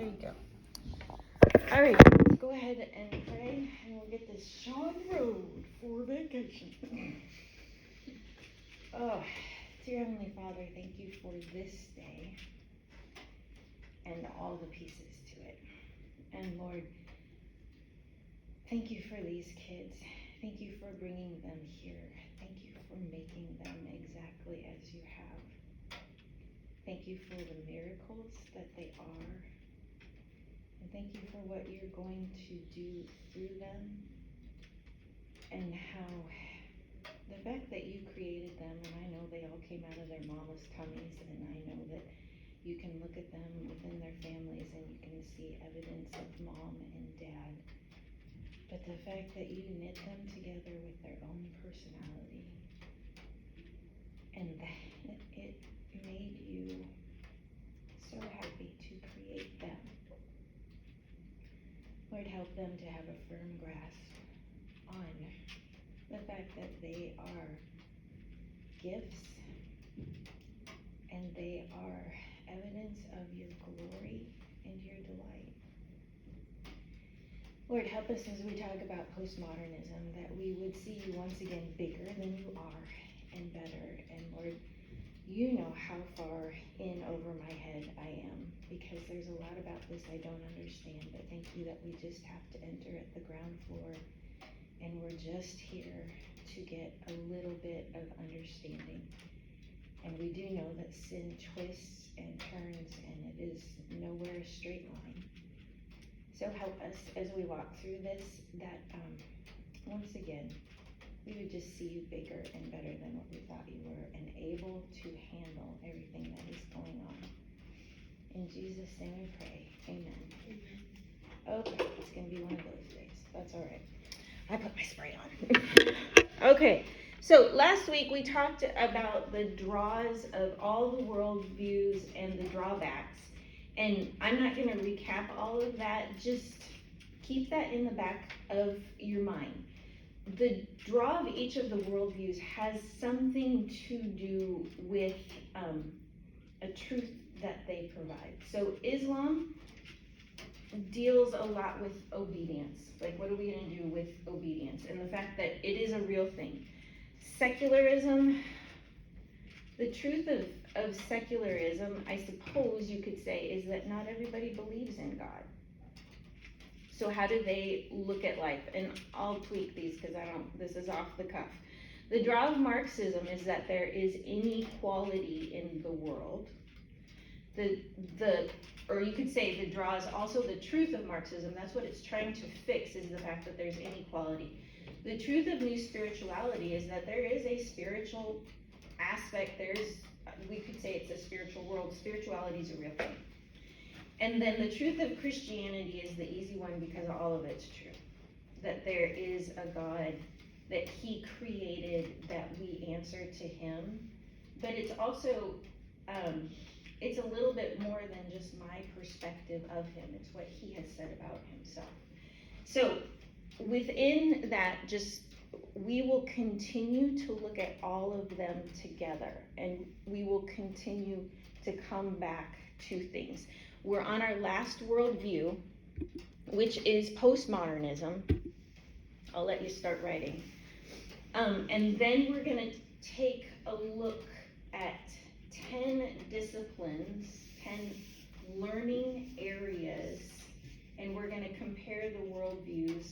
There you go. All right, let's go ahead and pray, and we'll get this show on the road for vacation. Oh, dear Heavenly Father, thank you for this day and all the pieces to it. And Lord, thank you for these kids. Thank you for bringing them here. Thank you for making them exactly as you have. Thank you for the miracles that they are. And thank you for what you're going to do through them, and how the fact that you created them, and I know they all came out of their mama's tummies, and I know that you can look at them within their families and you can see evidence of mom and dad. But the fact that you knit them together with their own personality, and that it made you so happy to create them. Lord, help them to have a firm grasp on the fact that they are gifts and they are evidence of your glory and your delight. Lord, help us as we talk about postmodernism, that we would see you once again bigger than you are and better. And Lord, you know how far in over my head I am, because there's a lot about this I don't understand, but thank you that we just have to enter at the ground floor, and we're just here to get a little bit of understanding. And we do know that sin twists and turns, and it is nowhere a straight line. So help us as we walk through this, that once again, we would just see you bigger and better than what we thought you were, and able to handle everything that is going on. In Jesus' name we pray, amen. Okay, it's gonna be one of those days. That's all right. I put my spray on. Okay, so last week we talked about the draws of all the worldviews and the drawbacks. And I'm not gonna recap all of that, just keep that in the back of your mind. The draw of each of the worldviews has something to do with a truth that they provide. So Islam deals a lot with obedience. Like, what are we going to do with obedience? And the fact that it is a real thing. Secularism, the truth of secularism, I suppose you could say, is that not everybody believes in God. So how do they look at life? And I'll tweak these because this is off the cuff. The draw of Marxism is that there is inequality in the world. Or you could say the draw is also the truth of Marxism. That's what it's trying to fix, is the fact that there's inequality. The truth of New Spirituality is that there is a spiritual aspect. We could say it's a spiritual world. Spirituality is a real thing. And then the truth of Christianity is the easy one, because all of it's true. That there is a God, that he created, that we answer to him. But it's also, it's a little bit more than just my perspective of him. It's what he has said about himself. So within that, we will continue to look at all of them together, and we will continue to come back to things. We're on our last worldview, which is postmodernism. I'll let you start writing. And then we're going to take a look at 10 disciplines, 10 learning areas, and we're going to compare the worldviews.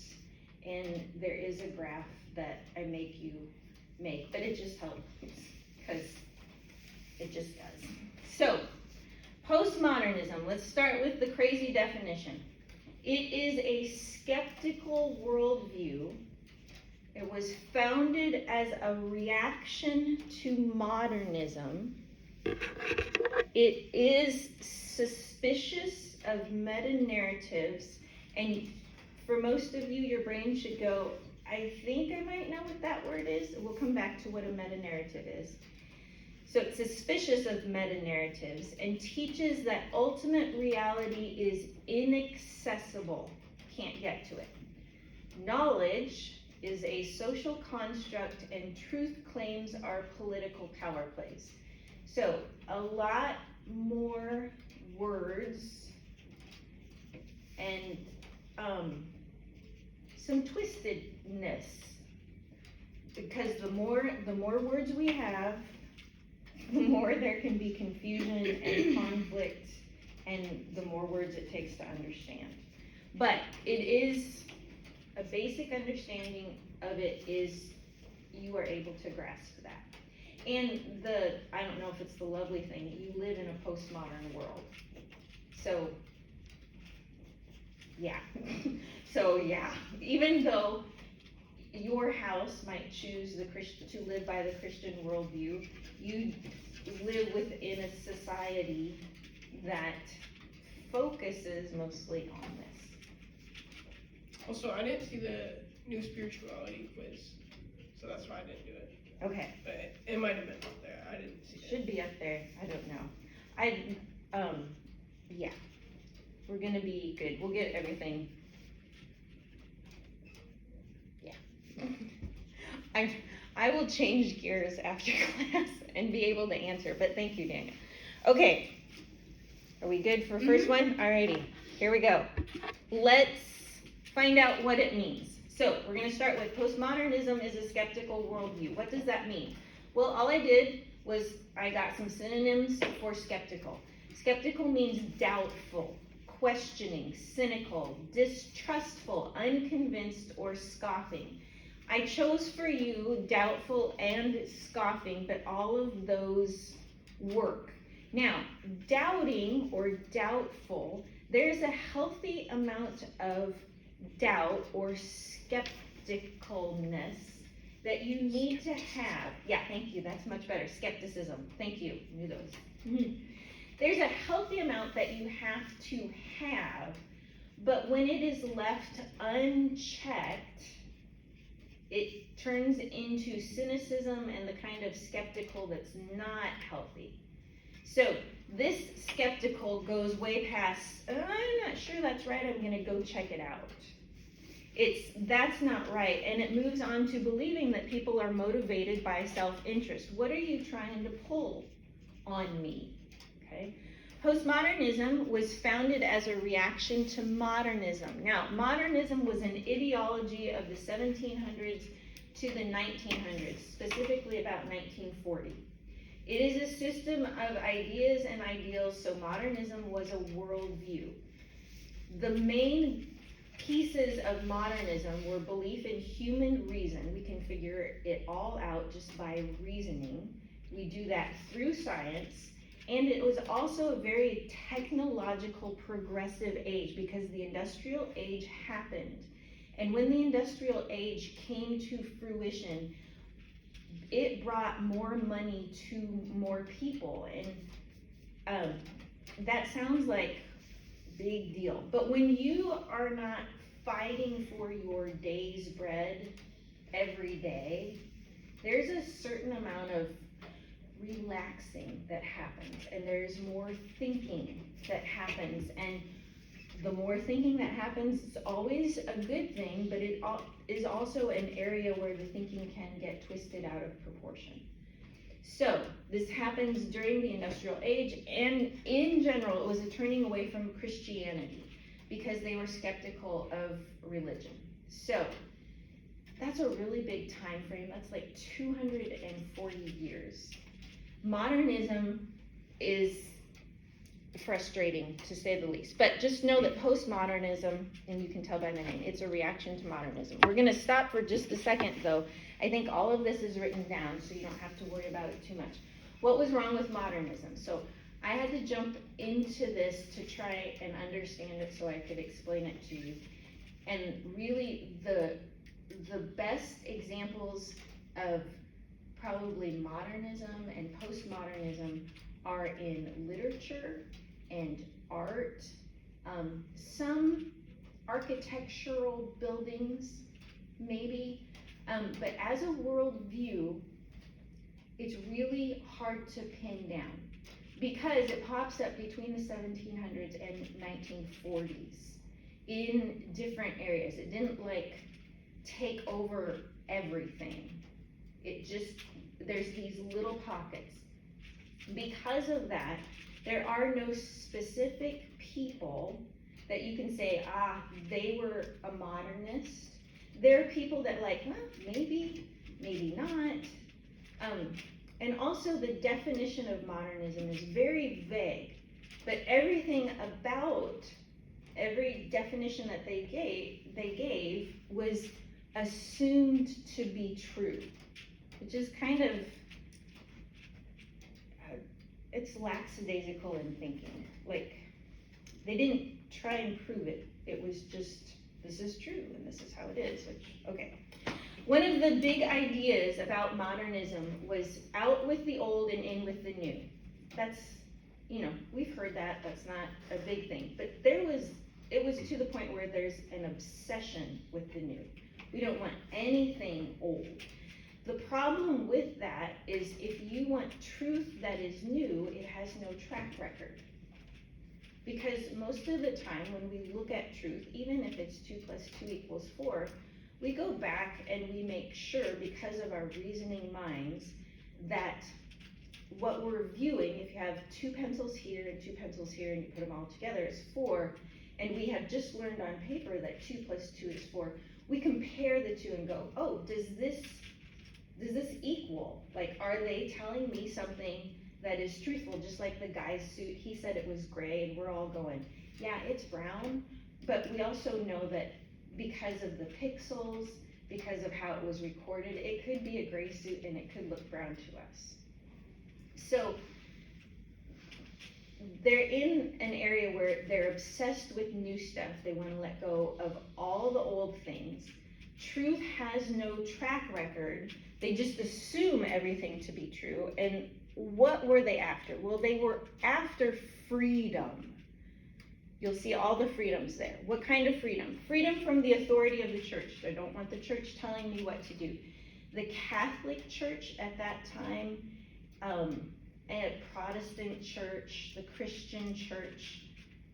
And there is a graph that I make you make, but it just helps, because it just does. So, postmodernism, let's start with the crazy definition. It is a skeptical worldview. It was founded as a reaction to modernism. It is suspicious of meta-narratives, and for most of you, your brain should go, I think I might know what that word is. We'll come back to what a meta-narrative is. So it's suspicious of meta-narratives and teaches that ultimate reality is inaccessible. Can't get to it. Knowledge is a social construct, and truth claims are political power plays. So a lot more words and some twistedness. Because the more words we have, the more there can be confusion and conflict, and the more words it takes to understand. But it is a basic understanding of it is you are able to grasp that. And I don't know if it's the lovely thing, you live in a postmodern world. So, yeah. So, yeah, even though your house might choose to live by the Christian worldview, you live within a society that focuses mostly on this. Also, I didn't see the new spirituality quiz, so that's why I didn't do it. Okay. But it might have been up there. I didn't see it. Should be up there. I don't know. Yeah. We're gonna be good. We'll get everything. Yeah. I will change gears after class and be able to answer, but thank you, Daniel. Okay. Are we good for first one? Alrighty. Here we go. Let's find out what it means. So we're going to start with postmodernism is a skeptical worldview. What does that mean? Well, all I did was I got some synonyms for skeptical. Skeptical means doubtful, questioning, cynical, distrustful, unconvinced, or scoffing. I chose for you doubtful and scoffing, but all of those work. Now, doubting or doubtful, there's a healthy amount of doubt or skepticalness that you need to have. Yeah, thank you, that's much better. Skepticism, thank you, knew those. There's a healthy amount that you have to have, but when it is left unchecked, it turns into cynicism and the kind of skeptical that's not healthy. So this skeptical goes way past, I'm not sure that's right, I'm gonna go check it out. That's not right, and it moves on to believing that people are motivated by self-interest. What are you trying to pull on me? Okay. Postmodernism was founded as a reaction to modernism. Now, modernism was an ideology of the 1700s to the 1900s, specifically about 1940. It is a system of ideas and ideals, so modernism was a worldview. The main pieces of modernism were belief in human reason. We can figure it all out just by reasoning. We do that through science. And it was also a very technological progressive age because the industrial age happened. And when the industrial age came to fruition, it brought more money to more people. And that sounds like big deal. But when you are not fighting for your day's bread every day, there's a certain amount of relaxing that happens, and there's more thinking that happens, and the more thinking that happens is always a good thing, but it is also an area where the thinking can get twisted out of proportion. So this happens during the industrial age, and in general it was a turning away from Christianity because they were skeptical of religion. So that's a really big time frame. That's like 240 years. Modernism is frustrating, to say the least. But just know that postmodernism, and you can tell by the name, it's a reaction to modernism. We're going to stop for just a second, though. I think all of this is written down, so you don't have to worry about it too much. What was wrong with modernism? So I had to jump into this to try and understand it so I could explain it to you. And really, the best examples of probably modernism and postmodernism are in literature and art, some architectural buildings, maybe, but as a worldview, it's really hard to pin down because it pops up between the 1700s and 1940s in different areas. It didn't like take over everything. It just, there's these little pockets. Because of that, there are no specific people that you can say, they were a modernist. There are people that like, well, maybe not. And also the definition of modernism is very vague, but everything about every definition that they gave was assumed to be true, which is kind of, it's lackadaisical in thinking. Like, they didn't try and prove it. It was just, this is true and this is how it is, which, okay. One of the big ideas about modernism was out with the old and in with the new. That's, we've heard that, that's not a big thing. But it was to the point where there's an obsession with the new. We don't want anything old. The problem with that is if you want truth that is new, it has no track record. Because most of the time when we look at truth, even if it's 2 + 2 = 4, we go back and we make sure, because of our reasoning minds, that what we're viewing, if you have 2 pencils here and 2 pencils here and you put them all together, it's 4, and we have just learned on paper that 2 + 2 = 4, we compare the two and go, oh, does this equal? Like, are they telling me something that is truthful? Just like the guy's suit, he said it was gray, and we're all going, yeah, it's brown, but we also know that because of the pixels, because of how it was recorded, it could be a gray suit and it could look brown to us. So they're in an area where they're obsessed with new stuff. They want to let go of all the old things. Truth has no track record. They just assume everything to be true. And what were they after? Well, they were after freedom. You'll see all the freedoms there. What kind of freedom? Freedom from the authority of the church. I don't want the church telling me what to do. The Catholic Church at that time, and Protestant church, the Christian church,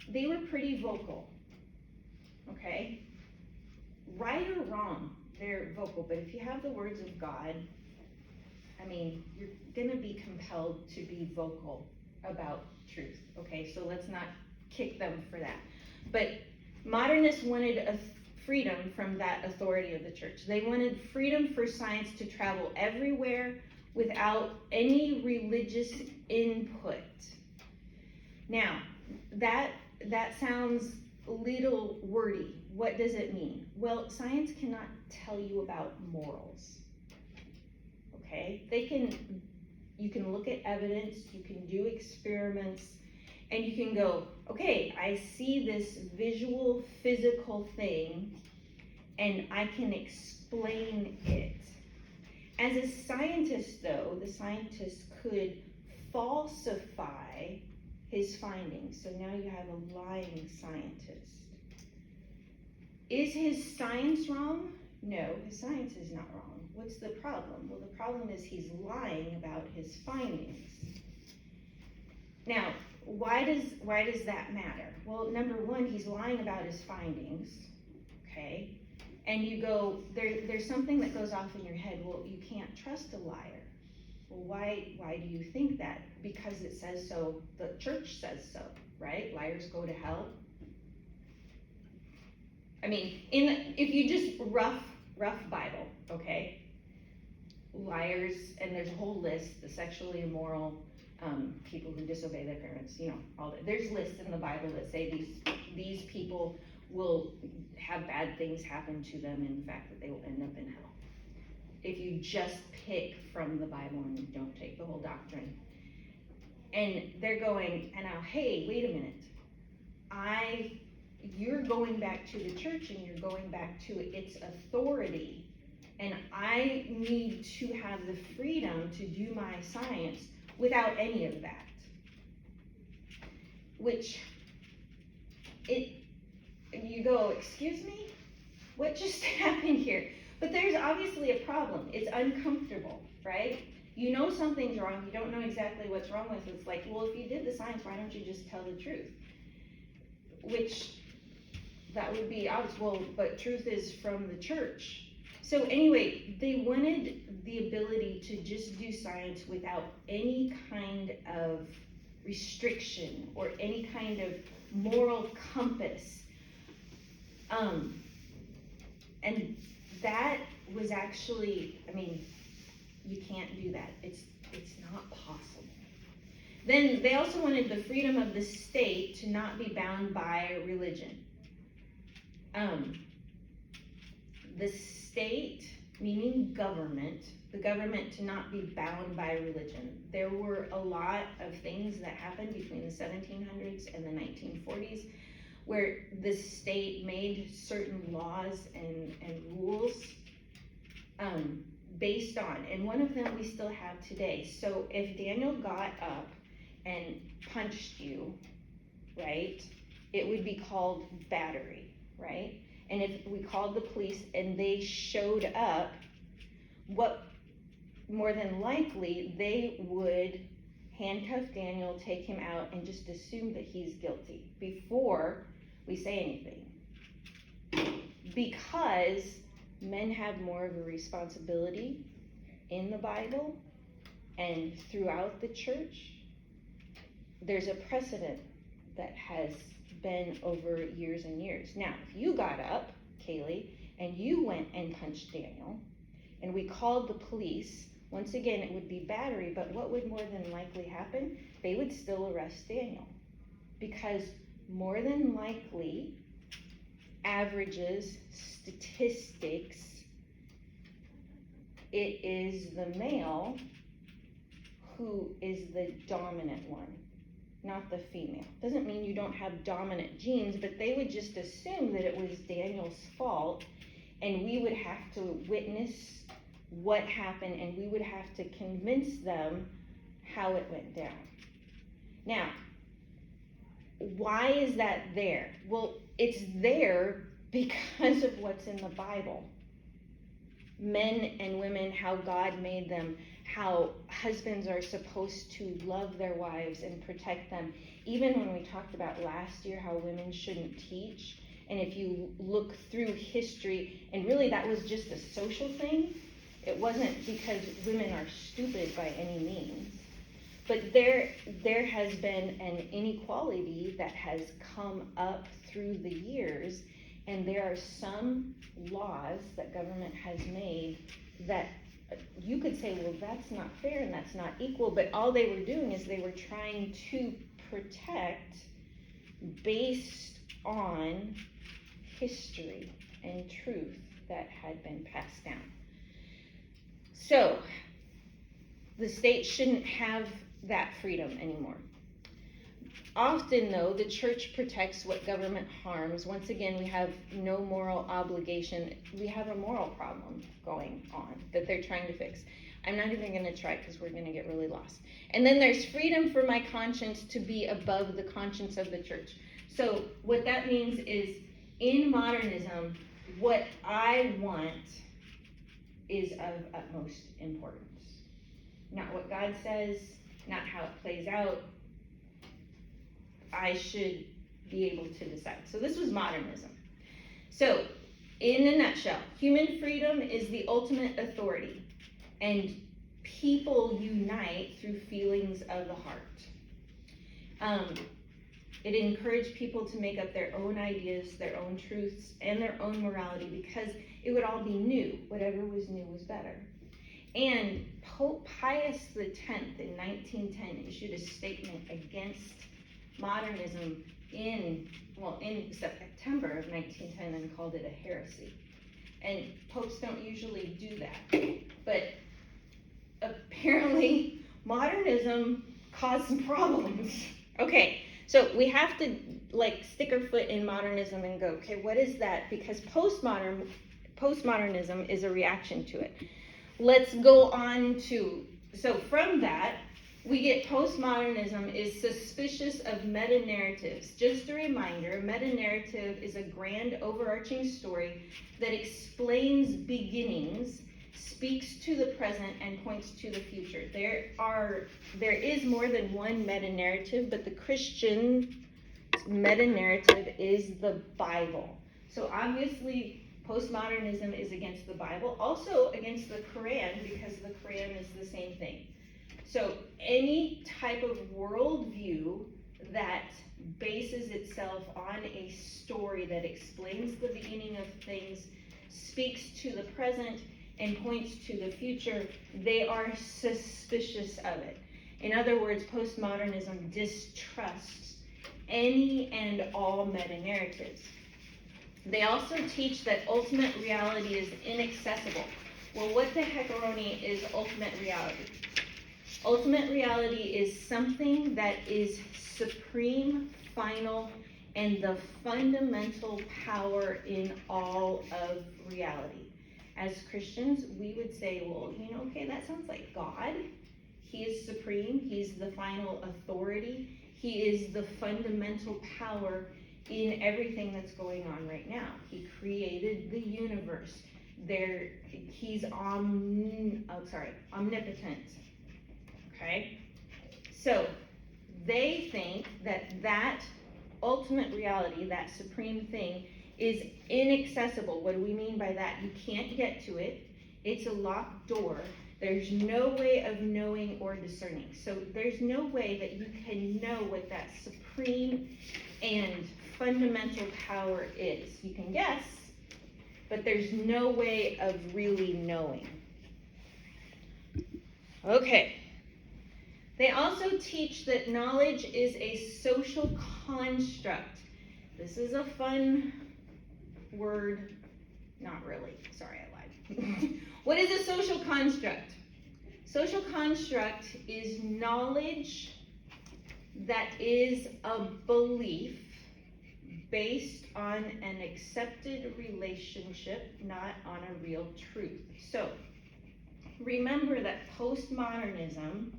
they were pretty vocal, okay? Right or wrong, they're vocal, but if you have the words of God, I mean, you're gonna be compelled to be vocal about truth, okay? So let's not kick them for that. But modernists wanted a freedom from that authority of the church. They wanted freedom for science to travel everywhere without any religious input. Now, that sounds a little wordy. What does it mean? Well, science cannot tell you about morals, okay? You can look at evidence, you can do experiments, and you can go, okay, I see this visual, physical thing, and I can explain it. As a scientist, though, the scientist could falsify his findings. So now you have a lying scientist. Is his science wrong? No, his science is not wrong. What's the problem? Well, the problem is he's lying about his findings. Now, why does that matter? Well, number one, he's lying about his findings, okay? And you go, there's something that goes off in your head, well, you can't trust a liar. Well, why do you think that? Because it says so, the church says so, right? Liars go to hell. I mean, if you just rough Bible, okay? Liars, and there's a whole list, the sexually immoral, people who disobey their parents, all that. There's lists in the Bible that say these people will have bad things happen to them, and in fact that they will end up in hell. If you just pick from the Bible and you don't take the whole doctrine. And they're going, and now, hey, wait a minute. You're going back to the church and you're going back to its authority. And I need to have the freedom to do my science without any of that. Which, you go, excuse me? What just happened here? But there's obviously a problem. It's uncomfortable, right? You know something's wrong, you don't know exactly what's wrong with it. It's like, well, if you did the science, why don't you just tell the truth? Which, that would be obvious. Well, but truth is from the church. So anyway, they wanted the ability to just do science without any kind of restriction or any kind of moral compass And that was actually, I mean, you can't do that. It's not possible. Then they also wanted the freedom of the state to not be bound by religion. The state, meaning government, the government to not be bound by religion. There were a lot of things that happened between the 1700s and the 1940s where the state made certain laws and rules based on, and one of them we still have today. So if Daniel got up and punched you, right, it would be called battery, right? And if we called the police and they showed up, what more than likely they would handcuff Daniel, take him out, and just assume that he's guilty before we say anything. Because men have more of a responsibility in the Bible and throughout the church. There's a precedent that has been over years and years. Now, if you got up, Kaylee, and you went and punched Daniel, and we called the police, once again, it would be battery, but what would more than likely happen? They would still arrest Daniel. Because more than likely, averages, statistics, it is the male who is the dominant one, not the female. Doesn't mean you don't have dominant genes, but they would just assume that it was Daniel's fault, and we would have to witness what happened, and we would have to convince them how it went down. Now, why is that there? Well, it's there because of what's in the Bible. Men and women, how God made them, how husbands are supposed to love their wives and protect them. Even when we talked about last year how women shouldn't teach, and if you look through history, and really that was just a social thing, it wasn't because women are stupid by any means. But there has been an inequality that has come up through the years, and there are some laws that government has made that you could say, well, that's not fair and that's not equal, but all they were doing is they were trying to protect based on history and truth that had been passed down. So, the state shouldn't have that freedom anymore. Often, though, the church protects what government harms. Once again, we have no moral obligation. We have a moral problem going on that they're trying to fix. I'm not even going to try because we're going to get really lost. And then there's freedom for my conscience to be above the conscience of the church. So what that means is, in modernism, what I want is of utmost importance. Not what God says, not how it plays out. I should be able to decide. So this was modernism. So, in a nutshell, human freedom is the ultimate authority, and people unite through feelings of the heart. It encouraged people to make up their own ideas, their own truths, and their own morality, because it would all be new. Whatever was new was better. And Pope Pius X in 1910 issued a statement against modernism in September of 1910 and called it a heresy. And popes don't usually do that. But apparently modernism caused some problems. Okay, so we have to stick our foot in modernism and go, okay, what is that? Because postmodernism is a reaction to it. Let's go on to, so from that, we get postmodernism is suspicious of meta-narratives. Just a reminder, meta-narrative is a grand overarching story that explains beginnings, speaks to the present, and points to the future. There is more than one meta-narrative, but the Christian meta-narrative is the Bible. So obviously, postmodernism is against the Bible, also against the Quran, because the Quran is the same thing. So any type of worldview that bases itself on a story story that explains the beginning of things, speaks to the present, and points to the future, they are suspicious of it. In other words, postmodernism distrusts any and all meta-narratives. They also teach that ultimate reality is inaccessible. Well, what the heckaroni is ultimate reality? Ultimate reality is something that is supreme, final, and the fundamental power in all of reality. As Christians, we would say, well, okay, that sounds like God. He is supreme. He's the final authority. He is the fundamental power in everything that's going on right now. He created the universe. He's omnipotent. Okay? So, they think that ultimate reality, that supreme thing, is inaccessible. What do we mean by that? You can't get to it. It's a locked door. There's no way of knowing or discerning. So there's no way that you can know what that supreme and fundamental power is. You can guess, but there's no way of really knowing. Okay. They also teach that knowledge is a social construct. This is a fun word. Not really. Sorry, I lied. What is a social construct? Social construct is knowledge that is a belief based on an accepted relationship, not on a real truth. So, remember that postmodernism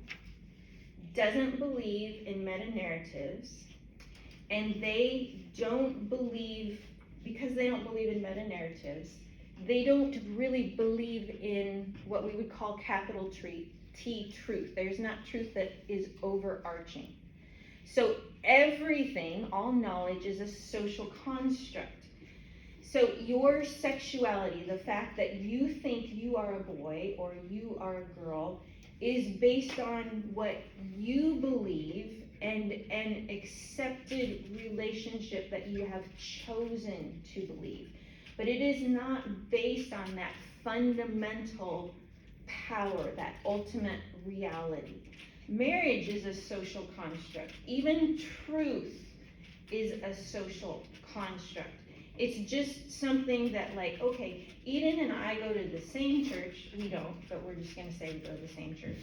doesn't believe in meta-narratives, and they don't believe, because they don't believe in meta-narratives, they don't really believe in what we would call capital T truth. There's not truth that is overarching. So everything, all knowledge, is a social construct. So your sexuality, the fact that you think you are a boy or you are a girl, is based on what you believe and an accepted relationship that you have chosen to believe. But it is not based on that fundamental power, that ultimate reality. Marriage is a social construct. Even truth is a social construct. It's just something that, like, okay, Eden and I go to the same church. We don't, but we're just going to say we go to the same church.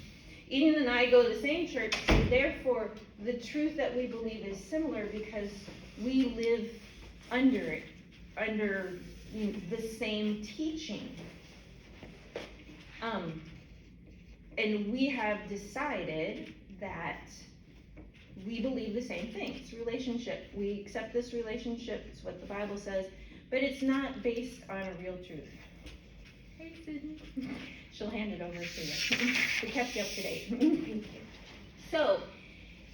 Eden and I go to the same church, and therefore the truth that we believe is similar because we live under the same teaching. And we have decided that we believe the same thing. It's relationship. We accept this relationship. It's what the Bible says, but it's not based on a real truth. Hey, Sydney. She'll hand it over to you. We kept you up to date. Thank you. So,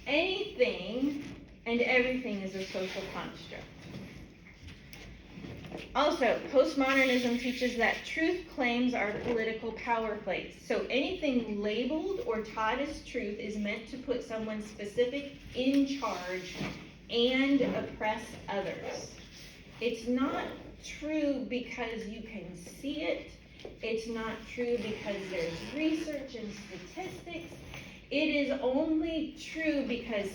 anything and everything is a social construct. Also, postmodernism teaches that truth claims are political power plays. So anything labeled or taught as truth is meant to put someone specific in charge and oppress others. It's not true because you can see it. It's not true because there's research and statistics. It is only true because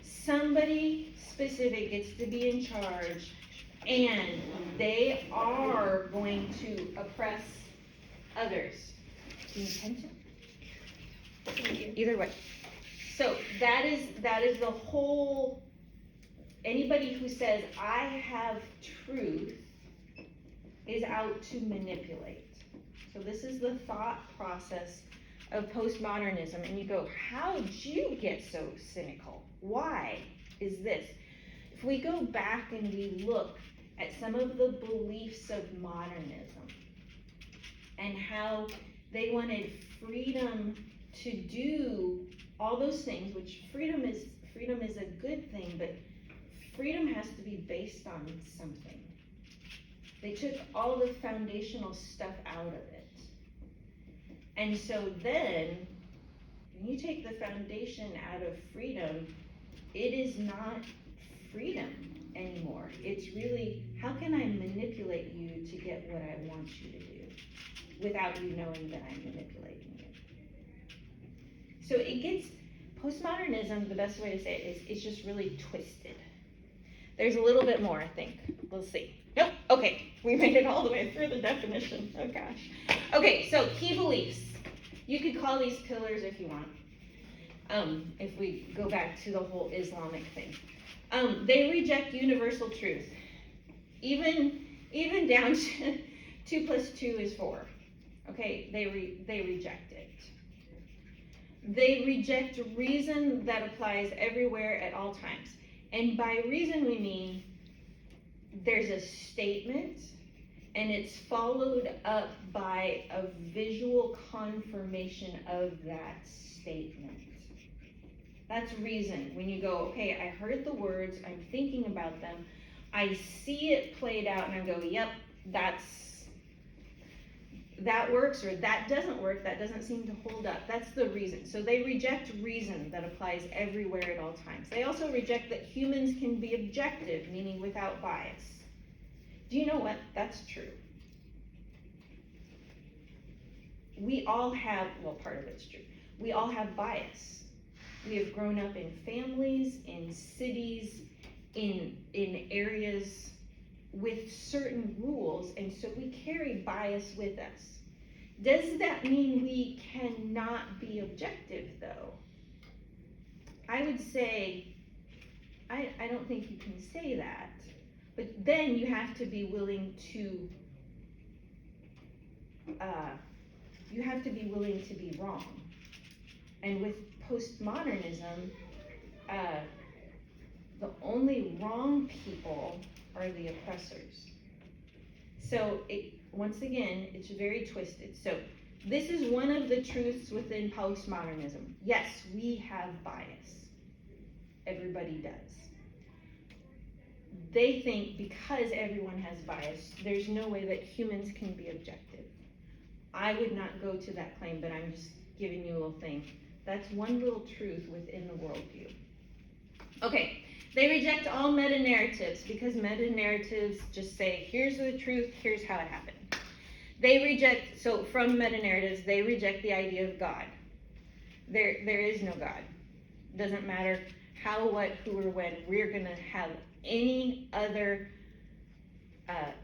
somebody specific gets to be in charge, and they are going to oppress others. Do you intend to? Either way. So that is the whole. Anybody who says I have truth is out to manipulate. So this is the thought process of postmodernism, and you go, how'd you get so cynical? Why is this? If we go back and we look at some of the beliefs of modernism and how they wanted freedom to do all those things, which freedom is a good thing, but freedom has to be based on something. They took all the foundational stuff out of it. And so then, when you take the foundation out of freedom, it is not freedom anymore. It's really, how can I manipulate you to get what I want you to do without you knowing that I'm manipulating you? So it gets, postmodernism, the best way to say it is, it's just really twisted. There's a little bit more, I think. We'll see. Nope, okay, we made it all the way through the definition. Oh gosh. Okay, so key beliefs. You could call these pillars if you want. If we go back to the whole Islamic thing. They reject universal truth. Even down to 2 + 2 is 4. Okay, they reject it. They reject reason that applies everywhere at all times. And by reason we mean there's a statement and it's followed up by a visual confirmation of that statement. That's reason. When you go, okay, I heard the words, I'm thinking about them, I see it played out, and I go, yep, that works, or that doesn't work, that doesn't seem to hold up. That's the reason. So they reject reason that applies everywhere at all times. They also reject that humans can be objective, meaning without bias. Do you know what? That's true. We all have, well, part of it's true. We all have bias. We have grown up in families, in cities, in areas with certain rules, and so we carry bias with us. Does that mean we cannot be objective, though? I would say, I don't think you can say that, but then you have to be willing to, be wrong. And with postmodernism, the only wrong people are the oppressors. So once again, it's very twisted. So this is one of the truths within postmodernism. Yes, we have bias. Everybody does. They think because everyone has bias, there's no way that humans can be objective. I would not go to that claim, but I'm just giving you a little thing. That's one little truth within the worldview. Okay, they reject all meta-narratives because meta-narratives just say, here's the truth, here's how it happened. They reject, so from meta-narratives, they reject the idea of God. There is no God. Doesn't matter how, what, who, or when. We're going to have any other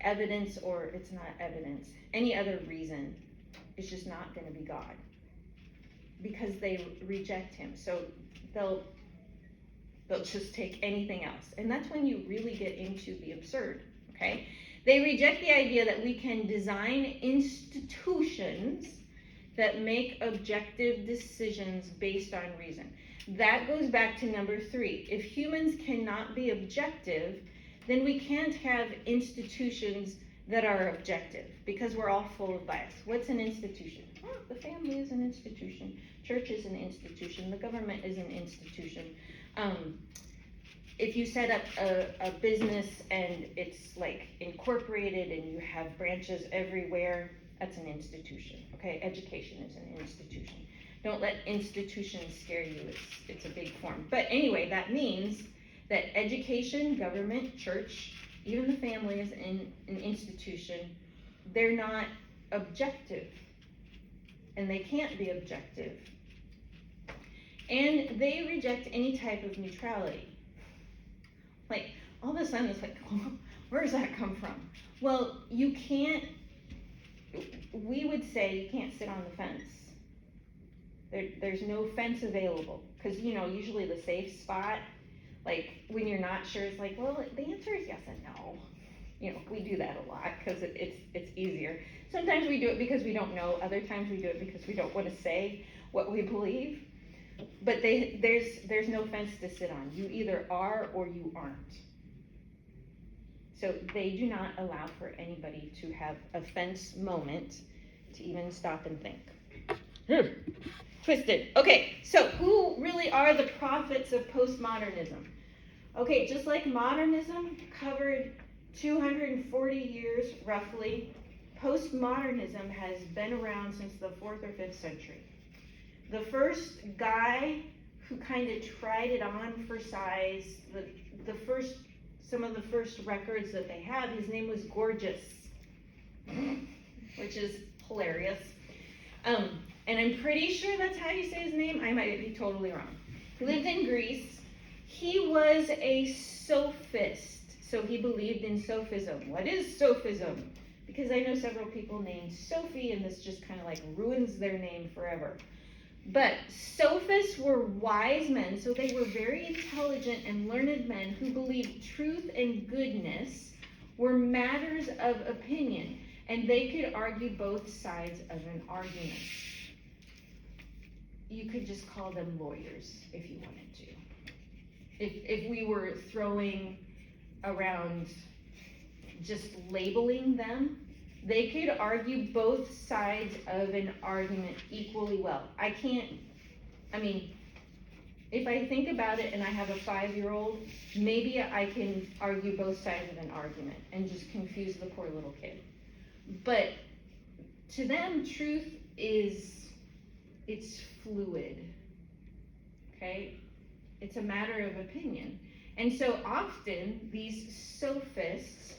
evidence, or it's not evidence, any other reason. It's just not going to be God. Because they reject him. So they'll just take anything else. And that's when you really get into the absurd, okay? They reject the idea that we can design institutions that make objective decisions based on reason. That goes back to number 3. If humans cannot be objective, then we can't have institutions that are objective, because we're all full of bias. What's an institution? Well, the family is an institution. Church is an institution. The government is an institution. If you set up a business and it's like incorporated and you have branches everywhere, that's an institution. Okay, education is an institution. Don't let institutions scare you. It's a big form. But anyway, that means that education, government, church, even the family is an institution. They're not objective, and they can't be objective. And they reject any type of neutrality. Like, all of a sudden it's like, where does that come from? Well, you can't, we would say you can't sit on the fence. There's no fence available, because, usually the safe spot, like, when you're not sure, it's like, well, the answer is yes and no. We do that a lot, because it's easier. Sometimes we do it because we don't know, other times we do it because we don't want to say what we believe. But there's no fence to sit on. You either are or you aren't. So they do not allow for anybody to have a fence moment to even stop and think. Twisted. Okay, so who really are the prophets of postmodernism? Okay, just like modernism covered 240 years roughly, postmodernism has been around since the 4th or 5th century. The first guy who kind of tried it on for size, some of the first records that they have, his name was Gorgeous, which is hilarious. And I'm pretty sure that's how you say his name. I might be totally wrong. He lived in Greece. He was a sophist, so he believed in sophism. What is sophism? Because I know several people named Sophie, and this just kind of like ruins their name forever. But sophists were wise men, so they were very intelligent and learned men who believed truth and goodness were matters of opinion, and they could argue both sides of an argument. You could just call them lawyers if you wanted to. If we were throwing around just labeling them, they could argue both sides of an argument equally well. If I think about it and I have a 5-year-old, maybe I can argue both sides of an argument and just confuse the poor little kid. But to them, truth it's fluid, okay? It's a matter of opinion. And so often these sophists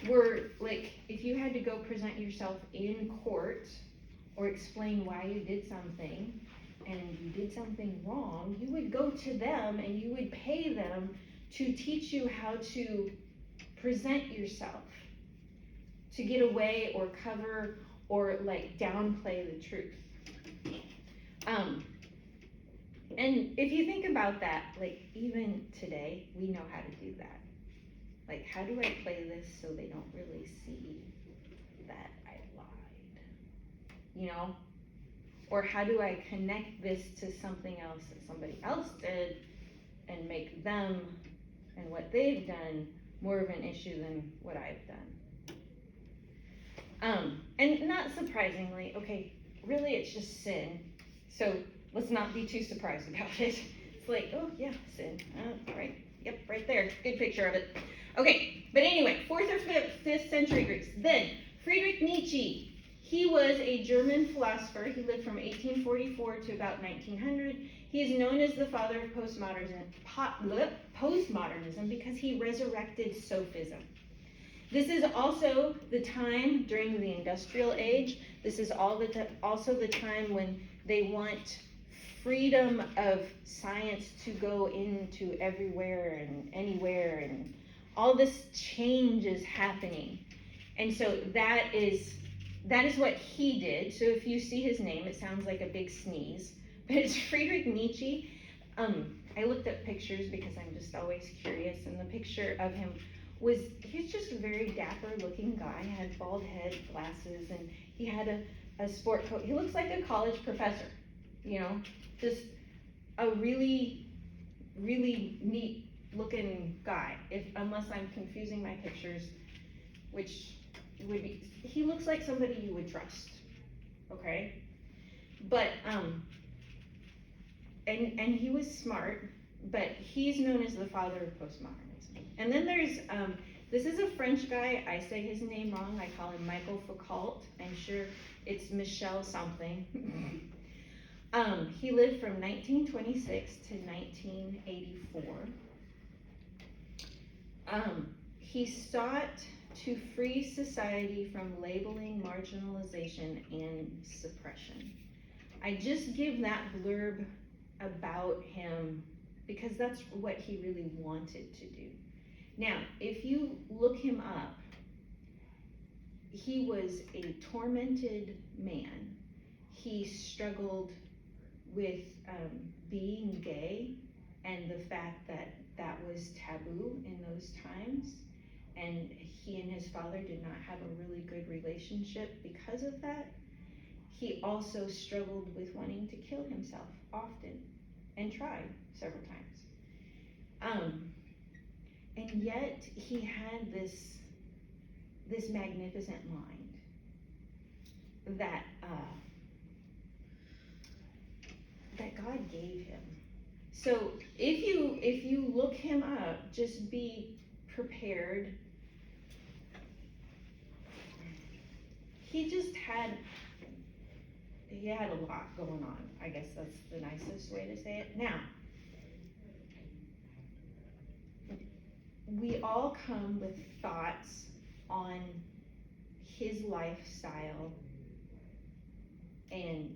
were like, if you had to go present yourself in court or explain why you did something and you did something wrong, you would go to them and you would pay them to teach you how to present yourself, to get away or cover or like downplay the truth. And if you think about that, like even today, we know how to do that. Like, how do I play this so they don't really see that I lied? You know? Or how do I connect this to something else that somebody else did and make them and what they've done more of an issue than what I've done? And not surprisingly, okay, really it's just sin. So let's not be too surprised about it. It's like, oh yeah, sin. Right. Yep, right there. Good picture of it. Okay, but anyway, 4th or 5th century Greece. Then, Friedrich Nietzsche. He was a German philosopher. He lived from 1844 to about 1900. He is known as the father of postmodernism because he resurrected sophism. This is also the time during the industrial age. This is also the time when they want freedom of science to go into everywhere and anywhere, and all this change is happening. And so that is what he did. So if you see his name, it sounds like a big sneeze, but it's Friedrich Nietzsche. I looked up pictures because I'm just always curious, and the picture of him he's just a very dapper looking guy. He had bald head, glasses, and he had a sport coat. He looks like a college professor, you know, just a really, really neat looking guy, unless I'm confusing my pictures, which would be, he looks like somebody you would trust, okay? But, and he was smart, but he's known as the father of postmodernism. And then there's, this is a French guy, I say his name wrong, I call him Michael Foucault, I'm sure it's Michel something. He lived from 1926 to 1984. He sought to free society from labeling, marginalization, and suppression. I just give that blurb about him because that's what he really wanted to do. Now, if you look him up, he was a tormented man. He struggled with being gay and the fact that that was taboo in those times, and he and his father did not have a really good relationship because of that. He also struggled with wanting to kill himself often and tried several times. And yet he had this magnificent mind that God gave him. So if you look him up, just be prepared. He had a lot going on. I guess that's the nicest way to say it. Now, we all come with thoughts on his lifestyle and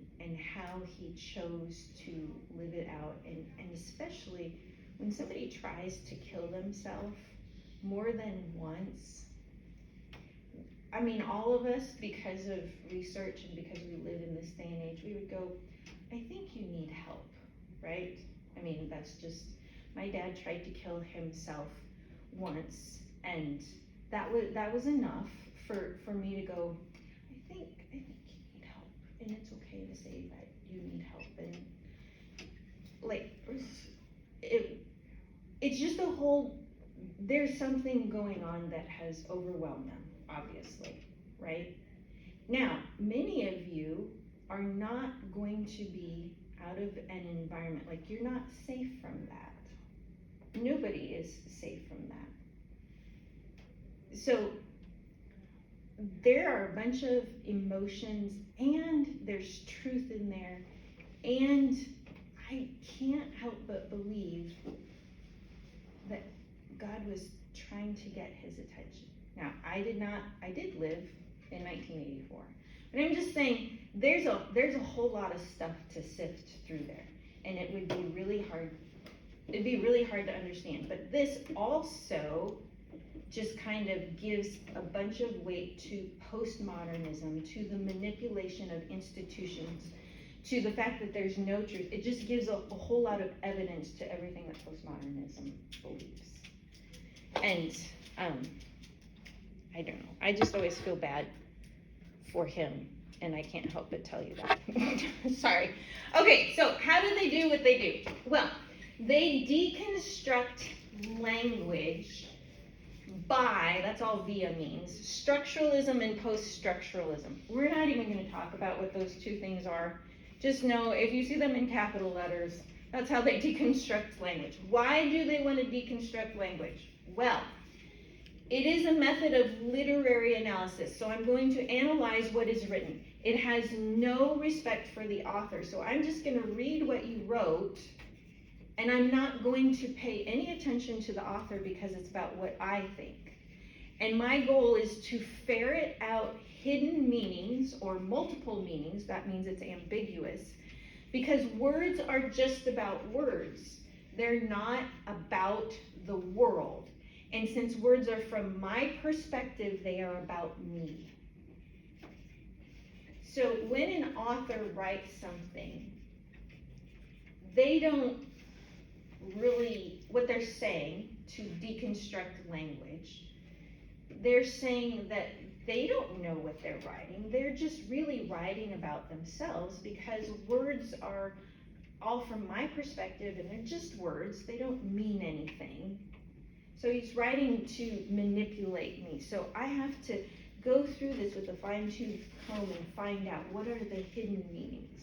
how he chose to live it out, and especially when somebody tries to kill themselves more than once. I mean, all of us, because of research and because we live in this day and age, we would go, I think you need help, right? I mean, that's just, my dad tried to kill himself once, and that was enough for me to go, I think you need help, and it's okay to say that you need help. And like, it's just a whole, there's something going on that has overwhelmed them, obviously, right? Now, many of you are not going to be out of an environment, like you're not safe from that. Nobody is safe from that. So there are a bunch of emotions, and there's truth in there, and I can't help but believe that God was trying to get his attention. Now, I did live in 1984, but I'm just saying there's a whole lot of stuff to sift through there, and it would be really hard. It'd be really hard to understand. But this also just kind of gives a bunch of weight to postmodernism, to the manipulation of institutions, to the fact that there's no truth. It just gives a whole lot of evidence to everything that postmodernism believes. And I don't know, I just always feel bad for him, and I can't help but tell you that. Sorry. Okay, so how do they do what they do? Well, they deconstruct language by, that's all via means, structuralism and post-structuralism. We're not even going to talk about what those two things are. Just know, if you see them in capital letters, that's how they deconstruct language. Why do they want to deconstruct language? Well, it is a method of literary analysis. So I'm going to analyze what is written. It has no respect for the author. So I'm just going to read what you wrote, and I'm not going to pay any attention to the author because it's about what I think. And my goal is to ferret out hidden meanings or multiple meanings. That means it's ambiguous, because words are just about words. They're not about the world. And since words are from my perspective, they are about me. So when an author writes something, they don't really, what they're saying to deconstruct language, they're saying that they don't know what they're writing. They're just really writing about themselves, because words are all from my perspective, and they're just words. They don't mean anything. So he's writing to manipulate me. So I have to go through this with a fine-tooth comb and find out what are the hidden meanings.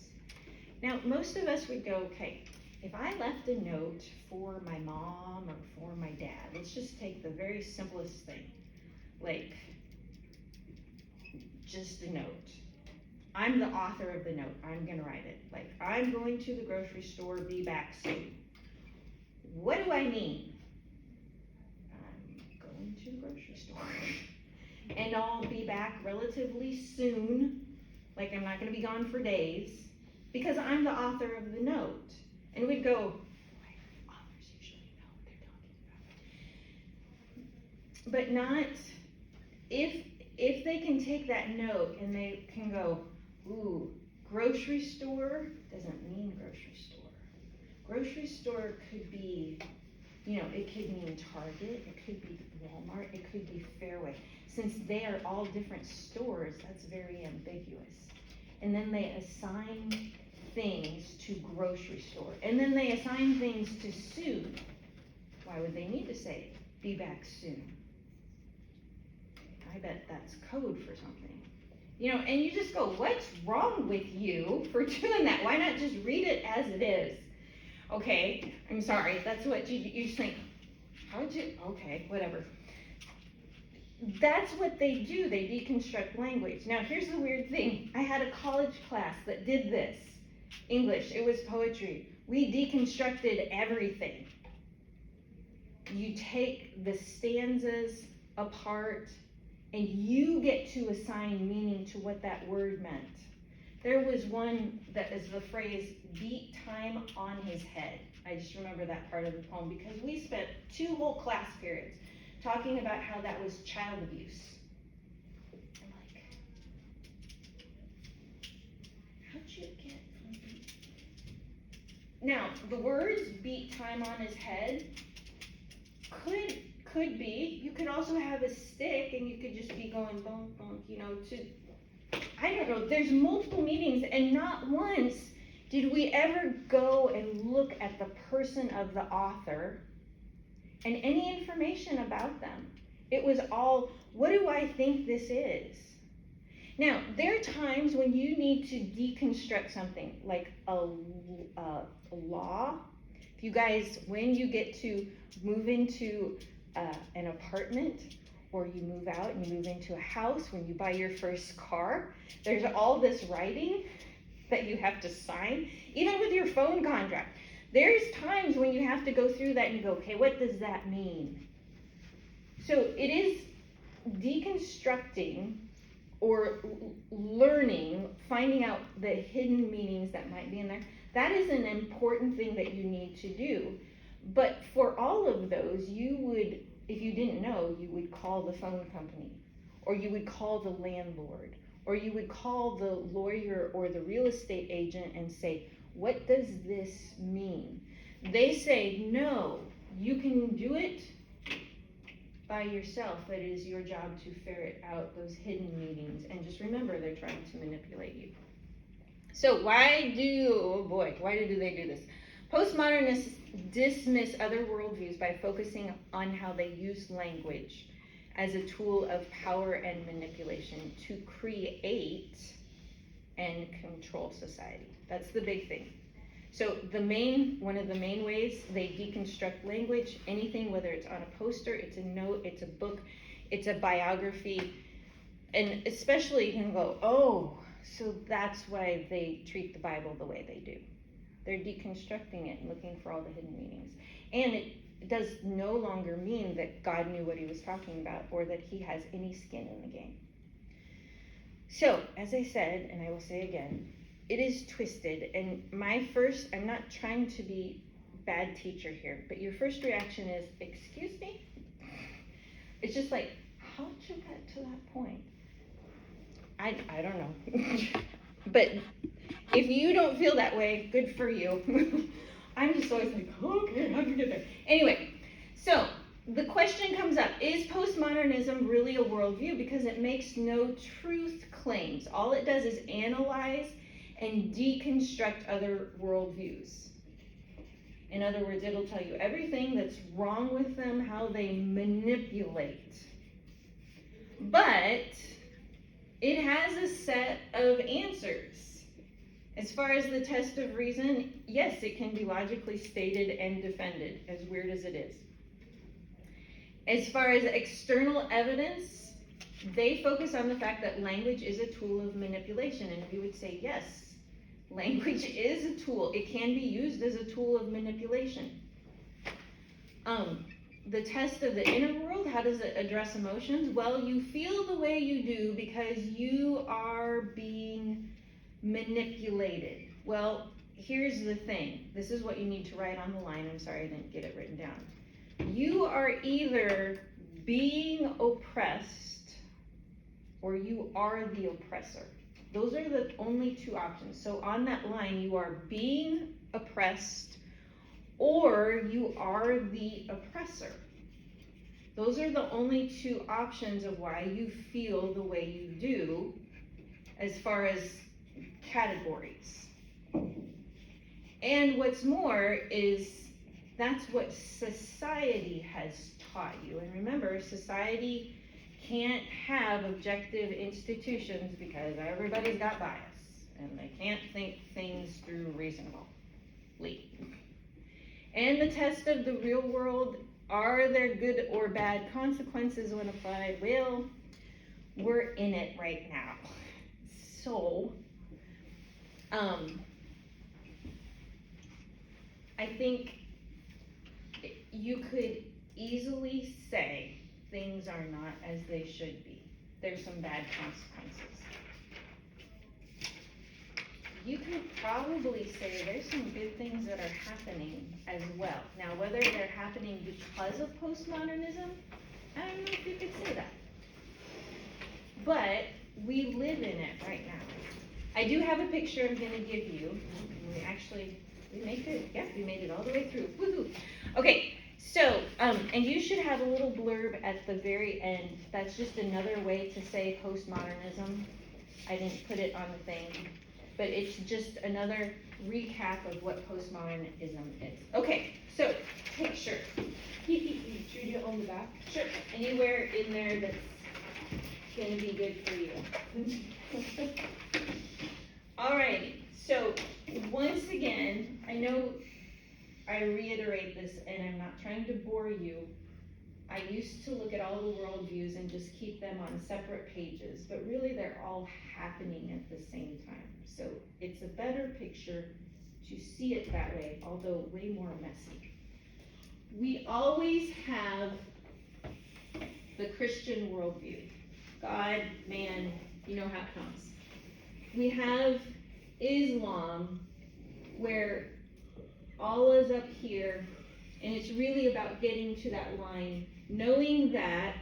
Now, most of us would go, okay, if I left a note for my mom or for my dad, let's just take the very simplest thing, like just a note. I'm the author of the note. I'm going to write it. Like, I'm going to the grocery store, be back soon. What do I mean? I'm going to the grocery store. And I'll be back relatively soon. Like, I'm not going to be gone for days, because I'm the author of the note. And we'd go, why authors usually know what they're talking about. But not, if they can take that note and they can go, ooh, grocery store doesn't mean grocery store. Grocery store could be, it could mean Target, it could be Walmart, it could be Fairway. Since they are all different stores, that's very ambiguous. And then they assign things to grocery store. And then they assign things to soon. Why would they need to say, be back soon? I bet that's code for something. And you just go, what's wrong with you for doing that? Why not just read it as it is? Okay, I'm sorry, that's what you think. Okay, whatever. That's what they do, they deconstruct language. Now, here's the weird thing. I had a college class that did this. English, it was poetry. We deconstructed everything. you take the stanzas apart and you get to assign meaning to what that word meant. There was one that is the phrase, beat time on his head. I just remember that part of the poem because we spent 2 whole class periods talking about how that was child abuse. I'm like, how'd you get from beat? Now, the words beat time on his head could be, you could also have a stick and you could just be going bonk, bonk, you know, I don't know, there's multiple meanings, and not once did we ever go and look at the person of the author and any information about them. It was all, what do I think this is? Now, there are times when you need to deconstruct something, like a law. If you guys, when you get to move into an apartment, or you move out and you move into a house, when you buy your first car, there's all this writing that you have to sign, even with your phone contract. There's times when you have to go through that and you go, okay, what does that mean? So it is deconstructing or learning, finding out the hidden meanings that might be in there. That is an important thing that you need to do. But for all of those, you would, if you didn't know, you would call the phone company, or you would call the landlord, or you would call the lawyer or the real estate agent and say, what does this mean? They say, no, you can do it by yourself. It is your job to ferret out those hidden meanings. And just remember, they're trying to manipulate you. So why do they do this? Postmodernists dismiss other worldviews by focusing on how they use language as a tool of power and manipulation to create and control society. That's the big thing. So one of the main ways they deconstruct language, anything, whether it's on a poster, it's a note, it's a book, it's a biography, and especially you can go, oh, so that's why they treat the Bible the way they do. They're deconstructing it and looking for all the hidden meanings. And it does no longer mean that God knew what he was talking about or that he has any skin in the game. So, as I said, and I will say again, it is twisted. And I'm not trying to be bad teacher here, but your first reaction is, excuse me? It's just like, how'd you get to that point? I don't know. But if you don't feel that way, good for you. I'm just always like, okay, how'd you get there? Anyway, so the question comes up, is postmodernism really a worldview? Because it makes no truth claims. All it does is analyze and deconstruct other worldviews. In other words, it'll tell you everything that's wrong with them, how they manipulate. But it has a set of answers. As far as the test of reason, yes, it can be logically stated and defended, as weird as it is. As far as external evidence, they focus on the fact that language is a tool of manipulation, and we would say, yes, language is a tool. It can be used as a tool of manipulation. The test of the inner world, how does it address emotions? Well, you feel the way you do because you are being manipulated. Well, here's the thing. This is what you need to write on the line. I'm sorry I didn't get it written down. You are either being oppressed or you are the oppressor. Those are the only 2 options. So on that line, you are being oppressed or you are the oppressor. Those are the only 2 options of why you feel the way you do as far as categories. And what's more is that's what society has taught you. And remember, society can't have objective institutions because everybody's got bias and they can't think things through reasonably. And the test of the real world, are there good or bad consequences when applied? Well, we're in it right now. So, I think you could easily say things are not as they should be. There's some bad consequences. You can probably say there's some good things that are happening as well. Now, whether they're happening because of postmodernism, I don't know if you could say that. But we live in it right now. I do have a picture I'm gonna give you. We made it. Yeah, we made it all the way through. Woohoo! Okay, so, and you should have a little blurb at the very end. That's just another way to say postmodernism. I didn't put it on the thing, but it's just another recap of what postmodernism is. Okay, so, picture. Should we do it on the back? Sure, anywhere in there that's gonna be good for you. Alrighty, so once again, I know I reiterate this and I'm not trying to bore you. I used to look at all the worldviews and just keep them on separate pages, but really they're all happening at the same time. So it's a better picture to see it that way, although way more messy. We always have the Christian worldview. God, man, you know how it comes. We have Islam, where Allah's up here, and it's really about getting to that line, knowing that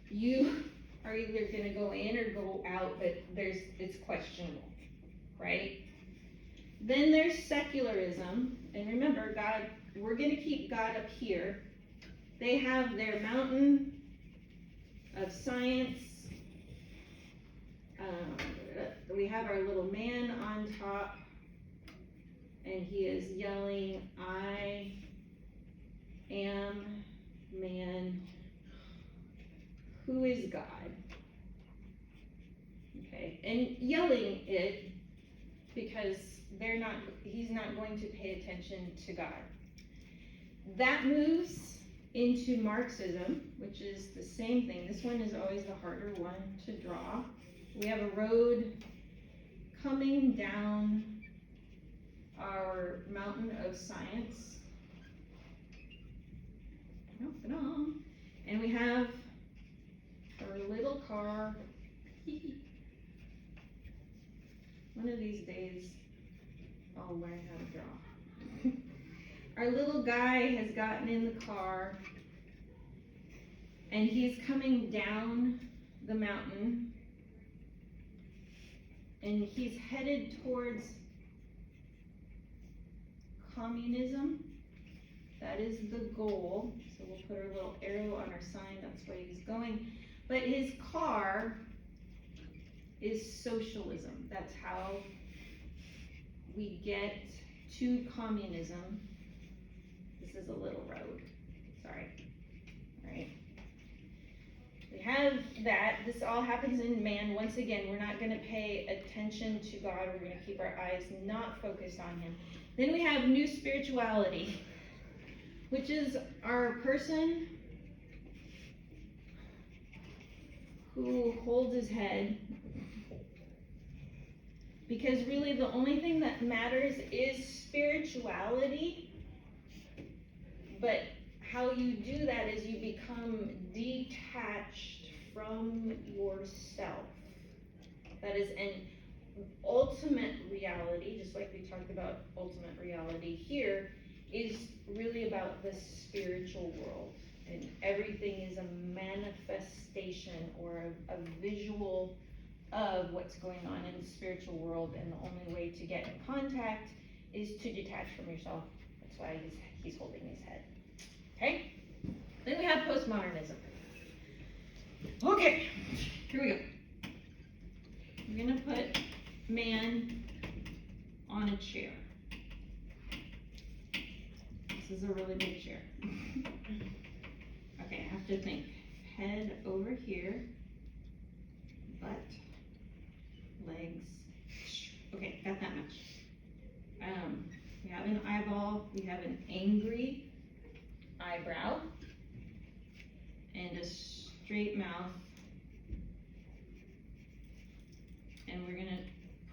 you are either gonna go in or go out, but it's questionable, right? Then there's secularism, and remember, God, we're gonna keep God up here. They have their mountain of science. We have our little man on top, and he is yelling, I am man. Who is God? Okay, and yelling it because he's not going to pay attention to God. That moves into Marxism, which is the same thing. This one is always the harder one to draw. We have a road coming down our mountain of science. And we have our little car. One of these days, I'll learn how to draw. Our little guy has gotten in the car, and he's coming down the mountain, and he's headed towards communism. That is the goal. So we'll put our little arrow on our sign, that's where he's going. But his car is socialism. That's how we get to communism. This is a little road, sorry, all right. We have that, this all happens in man. Once again, we're not gonna pay attention to God, we're gonna keep our eyes not focused on him. Then we have new spirituality, which is our person who holds his head, because really the only thing that matters is spirituality, but how you do that is you become detached from yourself. That is an ultimate reality, just like we talked about ultimate reality here, is really about the spiritual world. And everything is a manifestation or a visual of what's going on in the spiritual world, and the only way to get in contact is to detach from yourself. That's why he's holding his head. Okay? Then we have postmodernism. Okay, here we go. I'm gonna put man on a chair. This is a really big chair. Okay, I have to think. Head over here, butt, legs. Okay, got that much. We have an eyeball, we have an angry eyebrow, and a straight mouth. And we're gonna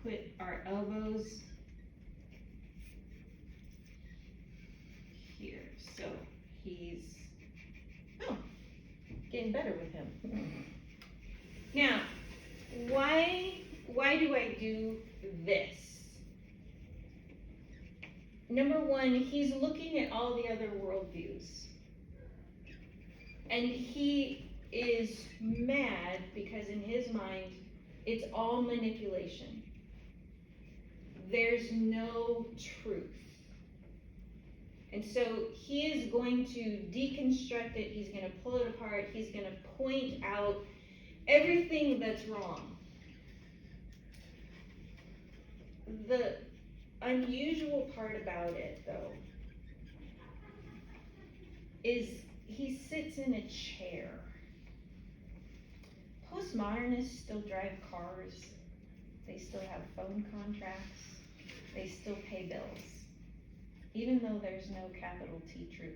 put our elbows here. getting better with him. Now, why do I do this? Number one, he's looking at all the other worldviews. And he is mad because in his mind, it's all manipulation. There's no truth. And so he is going to deconstruct it, he's going to pull it apart, he's going to point out everything that's wrong. The unusual part about it, though, is he sits in a chair. Postmodernists still drive cars, they still have phone contracts, they still pay bills, even though there's no capital T truth.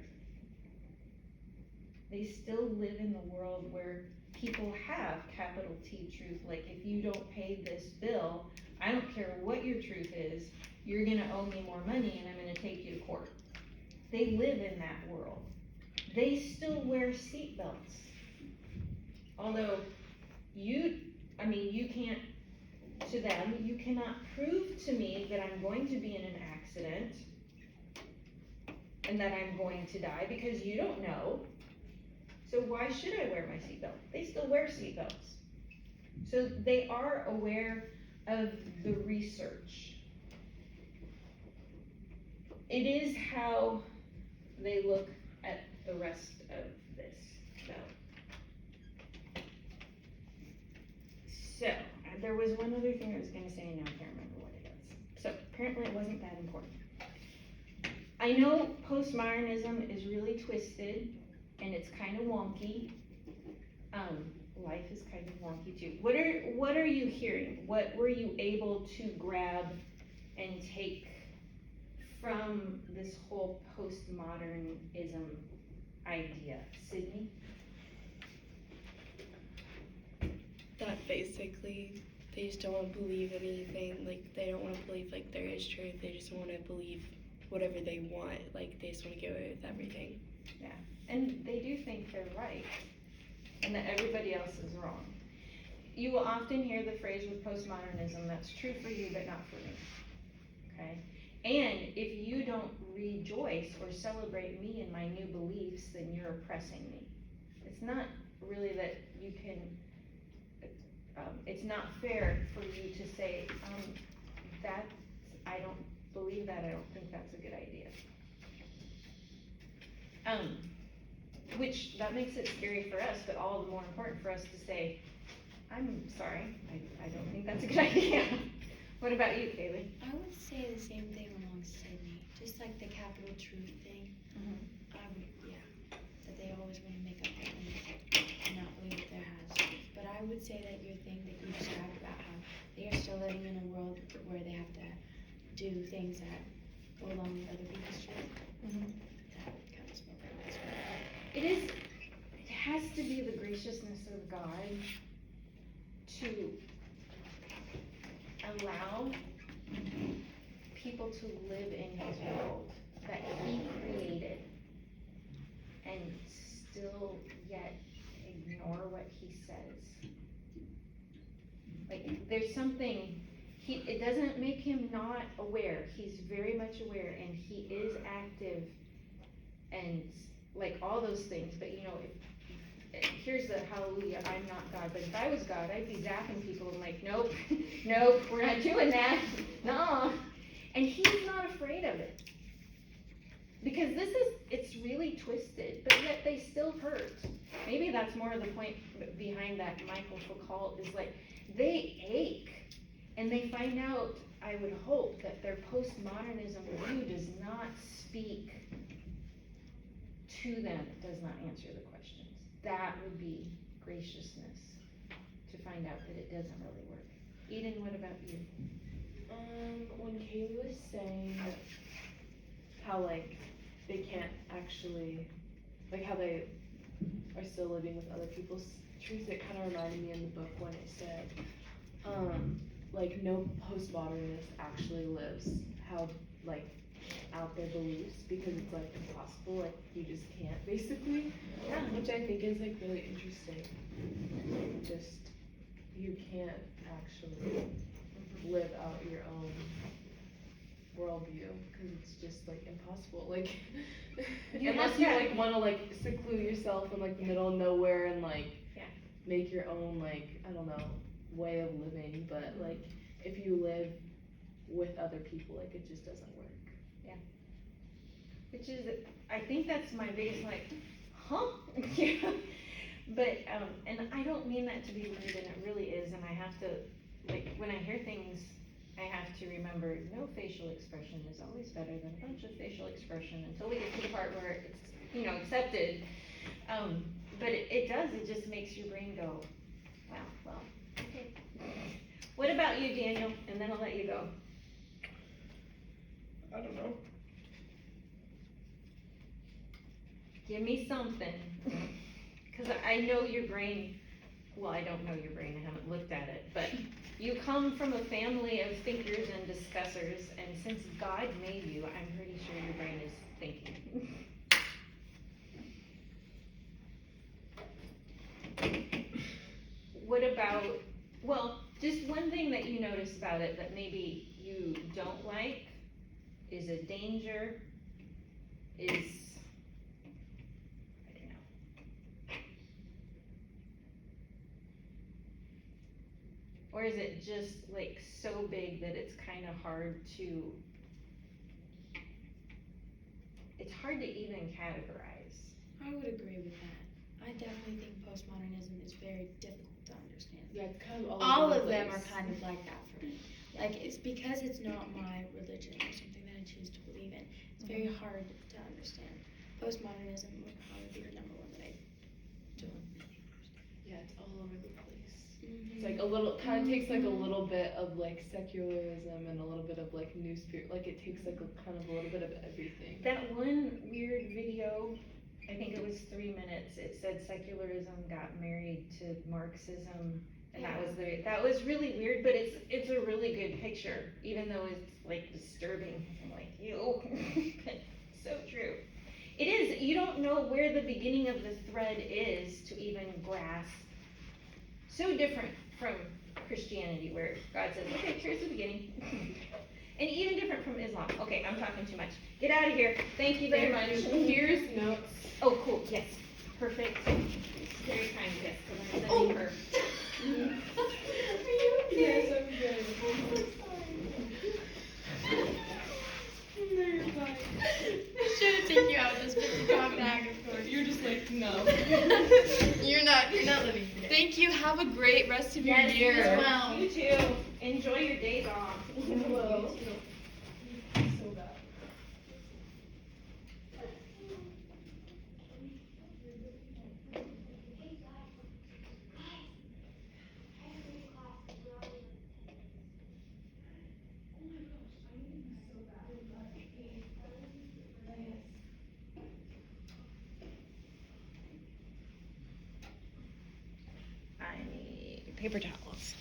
They still live in the world where people have capital T truth, like if you don't pay this bill, I don't care what your truth is, you're gonna owe me more money and I'm gonna take you to court. They live in that world. They still wear seatbelts. Although you can't, to them, you cannot prove to me that I'm going to be in an accident and that I'm going to die because you don't know. So why should I wear my seatbelt? They still wear seatbelts. So they are aware of the research. It is how they look at the rest of this, though. So, there was one other thing I was going to say, and now I can't remember what it was. So, apparently it wasn't that important. I know postmodernism is really twisted, and it's kind of wonky. Life is kind of wonky too. What are you hearing? What were you able to grab and take from this whole postmodernism idea? Sydney? That basically they just don't want to believe anything, like they don't want to believe like there is truth, they just want to believe whatever they want, like they just want to get away with everything. Yeah, and they do think they're right, and that everybody else is wrong. You will often hear the phrase with postmodernism, that's true for you but not for me, okay? And if you don't rejoice or celebrate me and my new beliefs, then you're oppressing me. It's not really that you can, it's not fair for you to say, I don't believe that, I don't think that's a good idea. Which, that makes it scary for us, but all the more important for us to say, I'm sorry, I don't think that's a good idea. What about you, Kaylee? I would say the same thing along Sydney, just like the capital truth thing. That they always want to make up their own and not believe that there has. But I would say that your thing that you described about how they are still living in a world where they have to do things that go along with other people's truth. That kind of spoke out as well. It has to be the graciousness of God to allow people to live in his world that he created and still yet ignore what he says. Like, there's something, it doesn't make him not aware, he's very much aware and he is active and like all those things, but you know, here's the hallelujah, I'm not God, but if I was God, I'd be zapping people and like, nope, nope, we're not doing that, no. And he's not afraid of it. Because it's really twisted, but yet they still hurt. Maybe that's more of the point behind that Michael Foucault is like, they ache, and they find out, I would hope, that their postmodernism view does not speak to them, it does not answer the questions. That would be graciousness, to find out that it doesn't really work. Eden, what about you? When Kaylee was saying how, like, they can't actually, like, how they are still living with other people's truth, it kind of reminded me in the book when it said, like, no postmodernist actually lives how, like, out their beliefs because it's like impossible, like you just can't basically. Yeah. Which I think is like really interesting. Just you can't actually live out your own worldview because it's just like impossible. Like You unless have you to- like want to like seclude yourself in like the middle of nowhere and like Yeah. make your own like I don't know way of living, but like if you live with other people, like it just doesn't work. Which is, I think that's my biggest like, huh? Yeah. But, and I don't mean that to be rude, and it really is, and I have to, like, when I hear things, I have to remember, no facial expression is always better than a bunch of facial expression until we get to the part where it's, accepted. But it does, it just makes your brain go, wow, well, okay. What about you, Daniel? And then I'll let you go. I don't know. Give me something, because I know your brain, well, I don't know your brain, I haven't looked at it, but you come from a family of thinkers and discussers, and since God made you, I'm pretty sure your brain is thinking. What about, well, just one thing that you notice about it that maybe you don't like, is a danger, is, or is it just like so big that it's kind of hard to, it's hard to even categorize? I would agree with that. I definitely think postmodernism is very difficult to understand. Yeah, it's kind of All over of the them are place. kind of like that for me. Like, it's because it's not my religion or something that I choose to believe in. It's very hard to understand. Postmodernism would probably be the number one that I don't really understand. Yeah, it's all over the place. Mm-hmm. It's like a little, kind of takes like a little bit of like secularism and a little bit of like new spirit. Like it takes like a kind of a little bit of everything. That one weird video, I think it was 3 minutes, it said secularism got married to Marxism, and that was really weird, but it's a really good picture, even though it's like disturbing. I'm like, ew. So true. It is, you don't know where the beginning of the thread is to even grasp. So different from Christianity, where God says, okay, here's the beginning. And even different from Islam. Okay, I'm talking too much. Get out of here. Thank you very much. Here's notes. Oh, cool, yes, perfect. Very kind, yes, because I'm sending her. Yes, I'm good. No, you're fine. I should have taken you out just to talk back and forth. You're just like, no. You're not living today. Thank you. Have a great rest of your Yes, you year. as well. You too. Enjoy your days off. Hello. So bad. I need paper towels.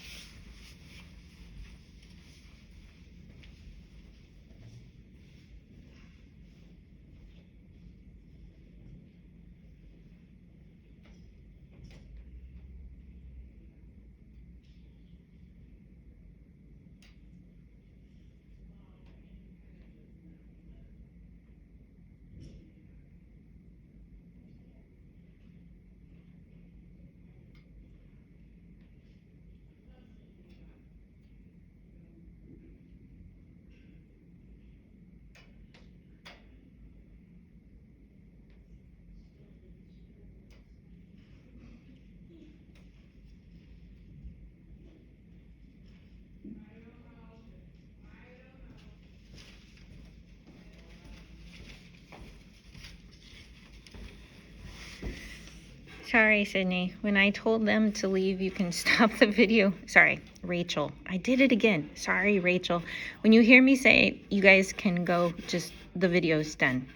Sorry, Sydney. When I told them to leave, you can stop the video. Sorry, Rachel. I did it again. Sorry, Rachel. When you hear me say, you guys can go, just the video's done.